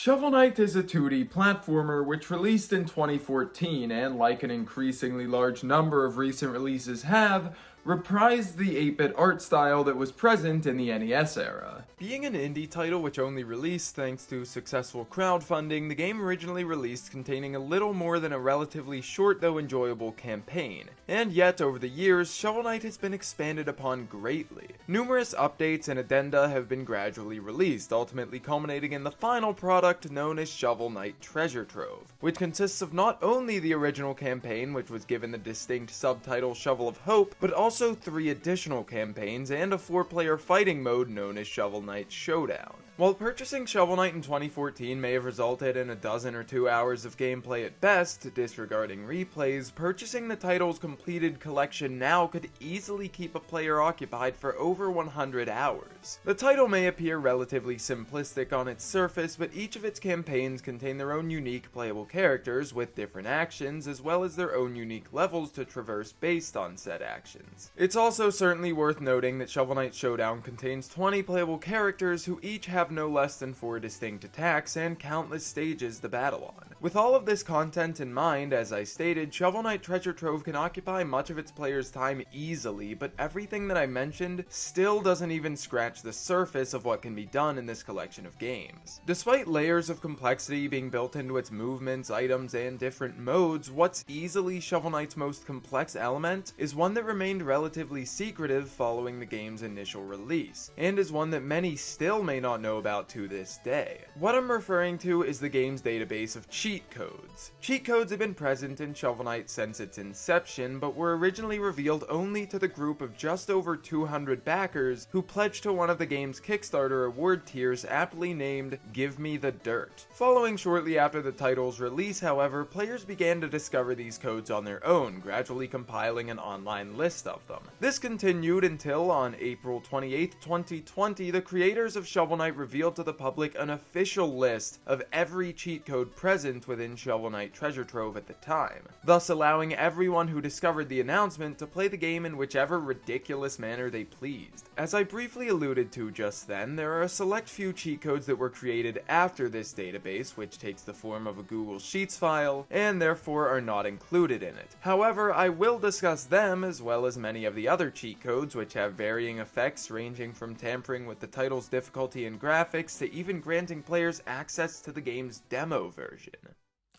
Shovel Knight is a 2D platformer which released in 2014 and, like an increasingly large number of recent releases have, reprised the 8-bit art style that was present in the NES era. Being an indie title which only released thanks to successful crowdfunding, the game originally released containing a little more than a relatively short though enjoyable campaign, and yet over the years, Shovel Knight has been expanded upon greatly. Numerous updates and addenda have been gradually released, ultimately culminating in the final product known as Shovel Knight Treasure Trove, which consists of not only the original campaign, which was given the distinct subtitle Shovel of Hope, but also 3 additional campaigns and a 4-player fighting mode known as Shovel Knight Showdown. While purchasing Shovel Knight in 2014 may have resulted in a dozen or 2 hours of gameplay at best, disregarding replays, purchasing the title's completed collection now could easily keep a player occupied for over 100 hours. The title may appear relatively simplistic on its surface, but each of its campaigns contain their own unique playable characters with different actions, as well as their own unique levels to traverse based on said actions. It's also certainly worth noting that Shovel Knight Showdown contains 20 playable characters who each have no less than 4 distinct attacks and countless stages to battle on. With all of this content in mind, as I stated, Shovel Knight Treasure Trove can occupy much of its players' time easily, but everything that I mentioned still doesn't even scratch the surface of what can be done in this collection of games. Despite layers of complexity being built into its movements, items, and different modes, what's easily Shovel Knight's most complex element is one that remained relatively secretive following the game's initial release, and is one that many still may not know about to this day. What I'm referring to is the game's database of cheat codes. Cheat codes have been present in Shovel Knight since its inception, but were originally revealed only to the group of just over 200 backers who pledged to one of the game's Kickstarter award tiers aptly named Give Me the Dirt. Following shortly after the title's release, however, players began to discover these codes on their own, gradually compiling an online list of them. This continued until on April 28, 2020, the creators of Shovel Knight revealed to the public an official list of every cheat code present within Shovel Knight Treasure Trove at the time, thus allowing everyone who discovered the announcement to play the game in whichever ridiculous manner they pleased. As I briefly alluded to just then, there are a select few cheat codes that were created after this database, which takes the form of a Google Sheets file, and therefore are not included in it. However, I will discuss them as well as many of the other cheat codes which have varying effects ranging from tampering with the title's difficulty and graphics to even granting players access to the game's demo version.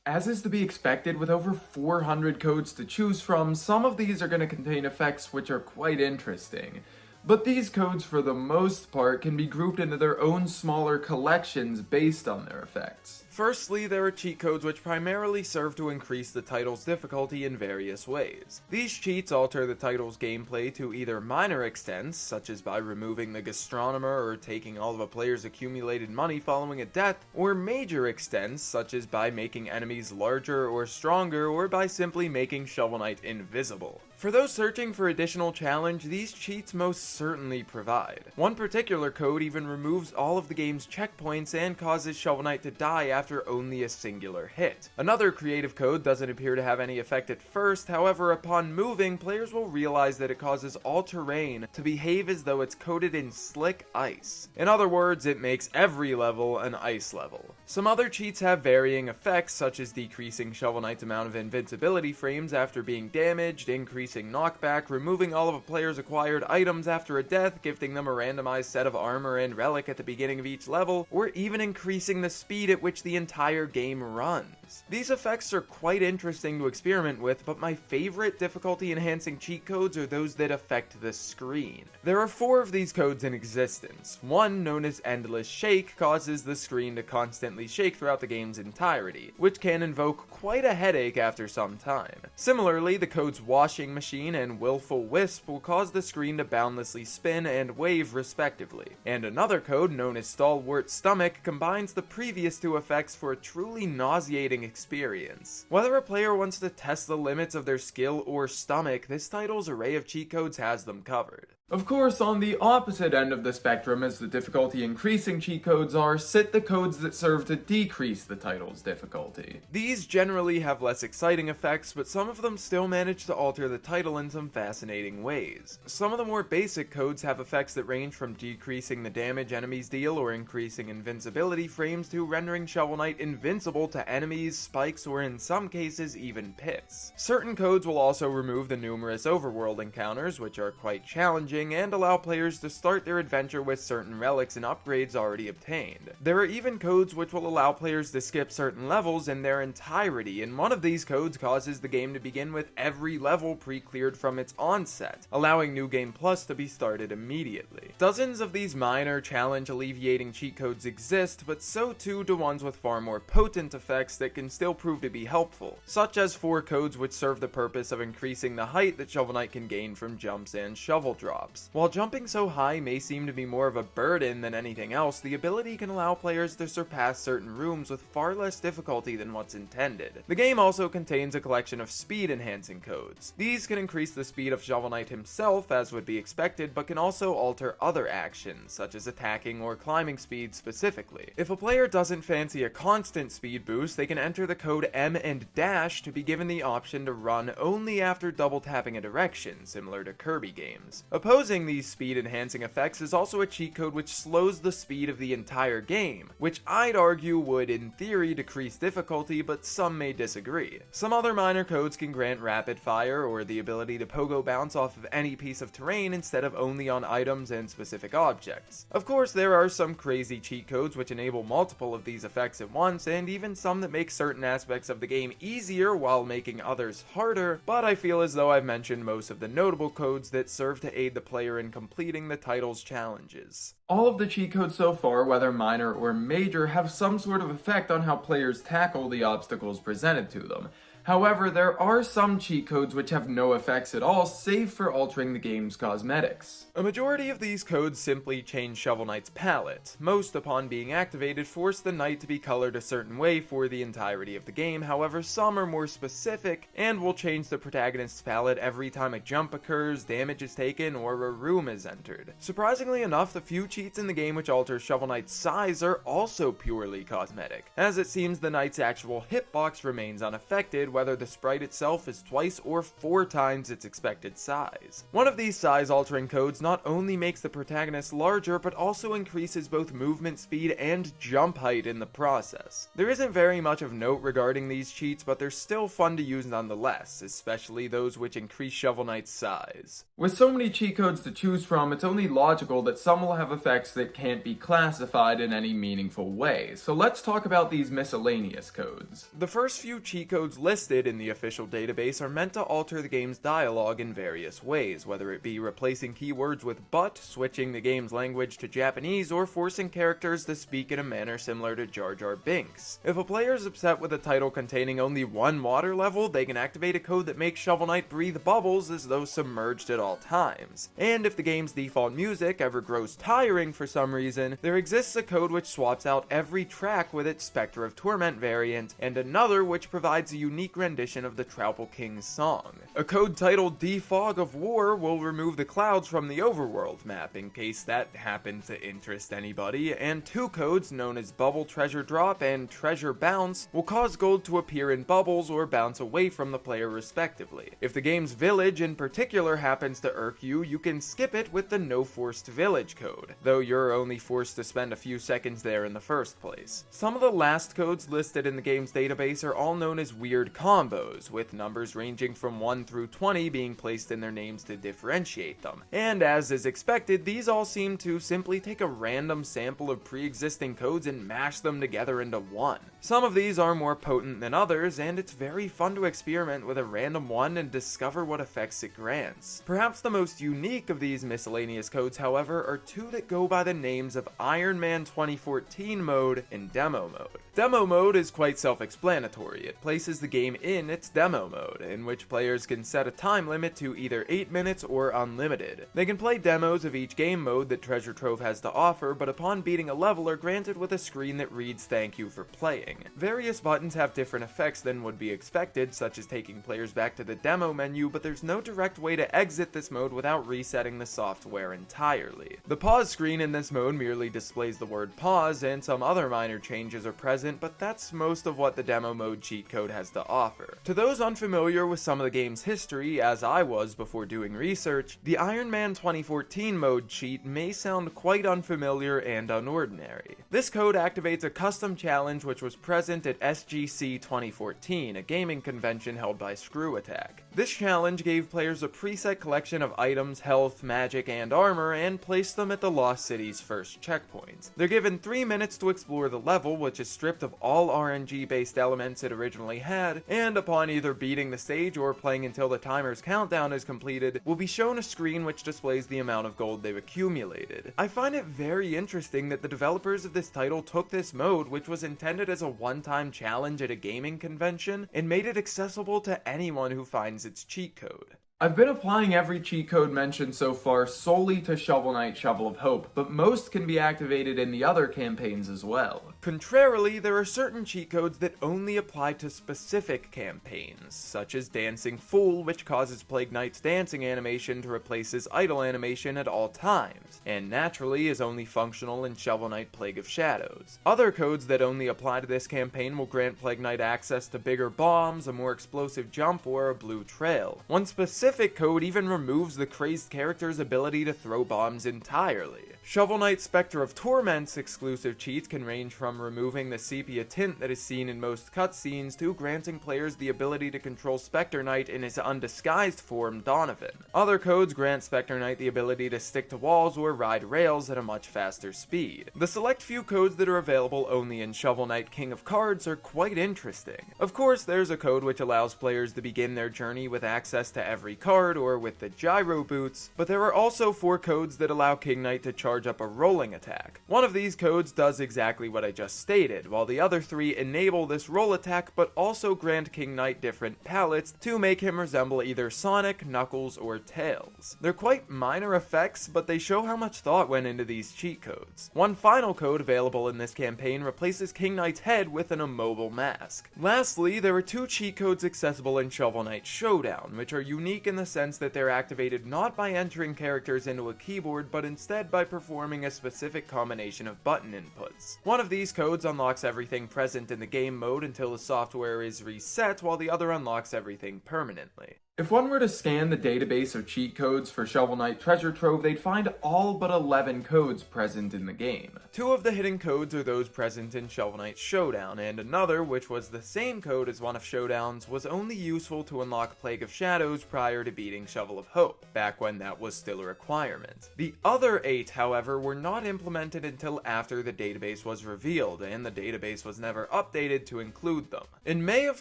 As is to be expected, with over 400 codes to choose from, some of these are going to contain effects which are quite interesting. But these codes, for the most part, can be grouped into their own smaller collections based on their effects. Firstly, there are cheat codes which primarily serve to increase the title's difficulty in various ways. These cheats alter the title's gameplay to either minor extents, such as by removing the gastronomer or taking all of a player's accumulated money following a death, or major extents, such as by making enemies larger or stronger, or by simply making Shovel Knight invisible. For those searching for additional challenge, these cheats most certainly provide. One particular code even removes all of the game's checkpoints and causes Shovel Knight to die after only a singular hit. Another creative code doesn't appear to have any effect at first, however, upon moving, players will realize that it causes all terrain to behave as though it's coated in slick ice. In other words, it makes every level an ice level. Some other cheats have varying effects, such as decreasing Shovel Knight's amount of invincibility frames after being damaged, increasing knockback, removing all of a player's acquired items after a death, gifting them a randomized set of armor and relic at the beginning of each level, or even increasing the speed at which the entire game runs. These effects are quite interesting to experiment with, but my favorite difficulty enhancing cheat codes are those that affect the screen. There are 4 of these codes in existence. One, known as Endless Shake, causes the screen to constantly shake throughout the game's entirety, which can invoke quite a headache after some time. Similarly, the codes Washing Machine and Willful Wisp will cause the screen to boundlessly spin and wave respectively. And another code, known as Stalwart Stomach, combines the previous 2 effects for a truly nauseating experience. Whether a player wants to test the limits of their skill or stomach, this title's array of cheat codes has them covered. Of course, on the opposite end of the spectrum as the difficulty increasing cheat codes are, sit the codes that serve to decrease the title's difficulty. These generally have less exciting effects, but some of them still manage to alter the title in some fascinating ways. Some of the more basic codes have effects that range from decreasing the damage enemies deal or increasing invincibility frames to rendering Shovel Knight invincible to enemies, spikes, or in some cases even pits. Certain codes will also remove the numerous overworld encounters, which are quite challenging, and allow players to start their adventure with certain relics and upgrades already obtained. There are even codes which will allow players to skip certain levels in their entirety, and one of these codes causes the game to begin with every level pre-cleared from its onset, allowing New Game Plus to be started immediately. Dozens of these minor challenge alleviating cheat codes exist, but so too do ones with far more potent effects that can still prove to be helpful, such as 4 codes which serve the purpose of increasing the height that Shovel Knight can gain from jumps and shovel drops. While jumping so high may seem to be more of a burden than anything else, the ability can allow players to surpass certain rooms with far less difficulty than what's intended. The game also contains a collection of speed enhancing codes. These can increase the speed of Shovel Knight himself, as would be expected, but can also alter other actions, such as attacking or climbing speed specifically. If a player doesn't fancy a constant speed boost, they can enter the code M and dash to be given the option to run only after double tapping a direction, similar to Kirby games. Opposing these speed enhancing effects is also a cheat code which slows the speed of the entire game, which I'd argue would in theory decrease difficulty, but some may disagree. Some other minor codes can grant rapid fire or the ability to pogo bounce off of any piece of terrain instead of only on items and specific objects. Of course, there are some crazy cheat codes which enable multiple of these effects at once, and even some that make certain aspects of the game easier while making others harder, but I feel as though I've mentioned most of the notable codes that serve to aid the player in completing the title's challenges. All of the cheat codes so far, whether minor or major, have some sort of effect on how players tackle the obstacles presented to them. However, there are some cheat codes which have no effects at all, save for altering the game's cosmetics. A majority of these codes simply change Shovel Knight's palette. Most, upon being activated, force the knight to be colored a certain way for the entirety of the game. However, some are more specific and will change the protagonist's palette every time a jump occurs, damage is taken, or a room is entered. Surprisingly enough, the few cheats in the game which alter Shovel Knight's size are also purely cosmetic, as it seems the knight's actual hitbox remains unaffected, whether the sprite itself is twice or 4 times its expected size. One of these size altering codes not only makes the protagonist larger, but also increases both movement speed and jump height in the process. There isn't very much of note regarding these cheats, but they're still fun to use nonetheless, especially those which increase Shovel Knight's size. With so many cheat codes to choose from, it's only logical that some will have effects that can't be classified in any meaningful way. So let's talk about these miscellaneous codes. The first few cheat codes listed in the official database are meant to alter the game's dialogue in various ways, whether it be replacing keywords with but, switching the game's language to Japanese, or forcing characters to speak in a manner similar to Jar Jar Binks. If a player is upset with a title containing only one water level, they can activate a code that makes Shovel Knight breathe bubbles as though submerged at all times. And if the game's default music ever grows tiring for some reason, there exists a code which swaps out every track with its Spectre of Torment variant, and another which provides a unique rendition of the Troupple King's song. A code titled Defog of War will remove the clouds from the overworld map, in case that happens to interest anybody, and 2 codes known as Bubble Treasure Drop and Treasure Bounce will cause gold to appear in bubbles or bounce away from the player respectively. If the game's village in particular happens to irk you, you can skip it with the No Forced Village code, though you're only forced to spend a few seconds there in the first place. Some of the last codes listed in the game's database are all known as weird combos, with numbers ranging from 1 through 20 being placed in their names to differentiate them. And as is expected, these all seem to simply take a random sample of pre-existing codes and mash them together into one. Some of these are more potent than others, and it's very fun to experiment with a random one and discover what effects it grants. Perhaps the most unique of these miscellaneous codes, however, are 2 that go by the names of Iron Man 2014 mode and Demo mode. Demo mode is quite self-explanatory. It places the game in its demo mode, in which players can can set a time limit to either 8 minutes or unlimited. They can play demos of each game mode that Treasure Trove has to offer, but upon beating a level are granted with a screen that reads "Thank you for playing." Various buttons have different effects than would be expected, such as taking players back to the demo menu, but there's no direct way to exit this mode without resetting the software entirely. The pause screen in this mode merely displays the word pause, and some other minor changes are present, but that's most of what the demo mode cheat code has to offer. To those unfamiliar with some of the game's history, as I was before doing research, the Iron Man 2014 mode cheat may sound quite unfamiliar and unordinary. This code activates a custom challenge which was present at SGC 2014, a gaming convention held by Screw Attack. This challenge gave players a preset collection of items, health, magic, and armor, and placed them at the Lost City's first checkpoint. They're given 3 minutes to explore the level, which is stripped of all RNG-based elements it originally had, and upon either beating the stage or playing until the timer's countdown is completed, will be shown a screen which displays the amount of gold they've accumulated. I find it very interesting that the developers of this title took this mode, which was intended as a one-time challenge at a gaming convention, and made it accessible to anyone who finds its cheat code. I've been applying every cheat code mentioned so far solely to Shovel Knight Shovel of Hope, but most can be activated in the other campaigns as well. Contrarily, there are certain cheat codes that only apply to specific campaigns, such as Dancing Fool, which causes Plague Knight's dancing animation to replace his idle animation at all times, and naturally is only functional in Shovel Knight Plague of Shadows. Other codes that only apply to this campaign will grant Plague Knight access to bigger bombs, a more explosive jump, or a blue trail. One specific code even removes the crazed character's ability to throw bombs entirely. Shovel Knight Spectre of Torment's exclusive cheats can range from removing the sepia tint that is seen in most cutscenes to granting players the ability to control Spectre Knight in his undisguised form, Donovan. Other codes grant Spectre Knight the ability to stick to walls or ride rails at a much faster speed. The select few codes that are available only in Shovel Knight King of Cards are quite interesting. Of course, there's a code which allows players to begin their journey with access to every card or with the gyro boots, but there are also 4 codes that allow King Knight to charge up a rolling attack. One of these codes does exactly what I just stated, while the other 3 enable this roll attack but also grant King Knight different palettes to make him resemble either Sonic, Knuckles, or Tails. They're quite minor effects, but they show how much thought went into these cheat codes. One final code available in this campaign replaces King Knight's head with an immobile mask. Lastly, there are 2 cheat codes accessible in Shovel Knight Showdown, which are unique in the sense that they're activated not by entering characters into a keyboard, but instead by performing a specific combination of button inputs. One of these codes unlocks everything present in the game mode until the software is reset, while the other unlocks everything permanently. If one were to scan the database of cheat codes for Shovel Knight Treasure Trove, they'd find all but 11 codes present in the game. 2 of the hidden codes are those present in Shovel Knight Showdown, and another, which was the same code as one of Showdown's, was only useful to unlock Plague of Shadows prior to beating Shovel of Hope, back when that was still a requirement. The other 8, however, were not implemented until after the database was revealed, and the database was never updated to include them. In May of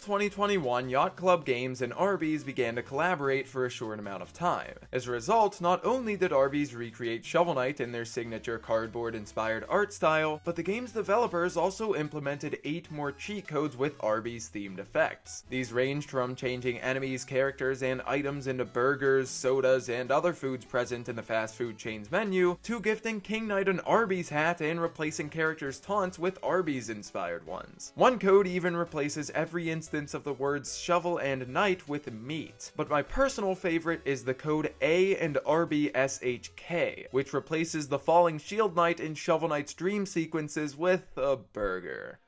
2021, Yacht Club Games and Arby's began to collaborate for a short amount of time. As a result, not only did Arby's recreate Shovel Knight in their signature cardboard-inspired art style, but the game's developers also implemented 8 more cheat codes with Arby's-themed effects. These ranged from changing enemies, characters, and items into burgers, sodas, and other foods present in the fast food chain's menu, to gifting King Knight an Arby's hat and replacing characters' taunts with Arby's-inspired ones. One code even replaces every instance of the words shovel and knight with meat. But my personal favorite is the code A and RBSHK, which replaces the Falling Shield Knight in Shovel Knight's dream sequences with a burger.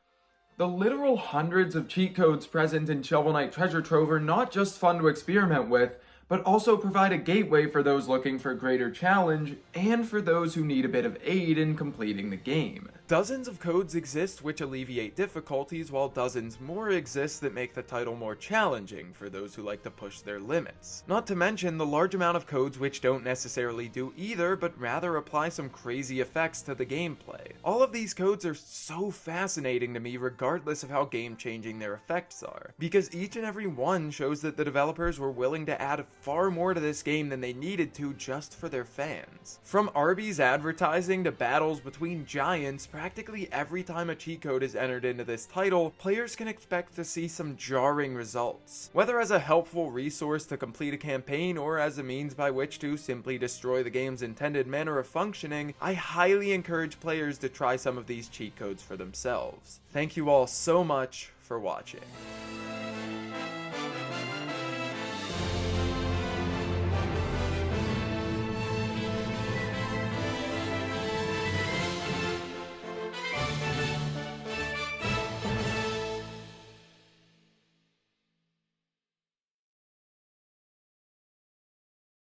The literal hundreds of cheat codes present in Shovel Knight Treasure Trove are not just fun to experiment with, but also provide a gateway for those looking for greater challenge, and for those who need a bit of aid in completing the game. Dozens of codes exist which alleviate difficulties, while dozens more exist that make the title more challenging for those who like to push their limits. Not to mention the large amount of codes which don't necessarily do either, but rather apply some crazy effects to the gameplay. All of these codes are so fascinating to me regardless of how game-changing their effects are, because each and every one shows that the developers were willing to add far more to this game than they needed to just for their fans. From Arby's advertising to battles between giants, practically every time a cheat code is entered into this title, players can expect to see some jarring results. Whether as a helpful resource to complete a campaign or as a means by which to simply destroy the game's intended manner of functioning, I highly encourage players to try some of these cheat codes for themselves. Thank you all so much for watching.